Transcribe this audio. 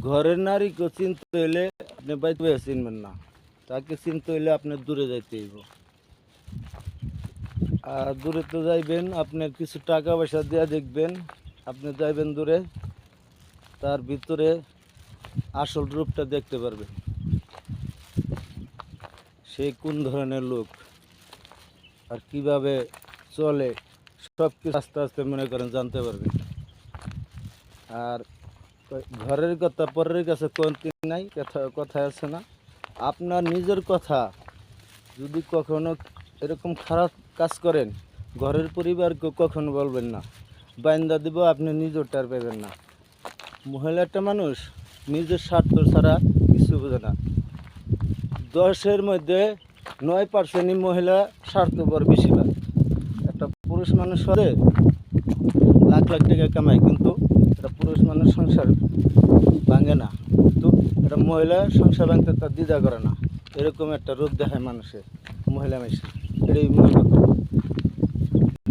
ঘরের নারীকে চিনতে হইলে আপনি বাইতে চিনবেন না, তাকে চিনতে হইলে আপনি দূরে যাইতে হইব। আর দূরে তো যাইবেন, আপনার কিছু টাকা পয়সা দিয়ে দেখবেন, আপনি যাইবেন দূরে, তার ভিতরে আসল রূপটা দেখতে পারবেন, সে কোন ধরনের লোক আর কিভাবে চলে সব কিছু আস্তে আস্তে মনে করেন জানতে পারবেন। আর ঘরের কথা পরের কাছে কোনটি নাই, কথায় আছে না, আপনার নিজের কথা যদি কখনো এরকম খারাপ কাজ করেন ঘরের পরিবারকে কখনো বলবেন না, বাইন্দা দিব, আপনি নিজের টের পাবেন না। মহিলাটা মানুষ নিজের স্বার্থ ছাড়া কিছু বোঝে না। 10-এর মধ্যে 9% মহিলা স্বার্থপর বেশিরভাগ। একটা পুরুষ মানুষ হলে লাখ লাখ টাকা কামায়, কিন্তু একটা পুরুষ মানুষ সংসার ভাঙে না, কিন্তু একটা মহিলা সংসার ভাঙতে তার দ্বিধা করে না, এরকম একটা রূপ দেখায় মানুষের, মহিলা মেশে, এটাই মূল কথা।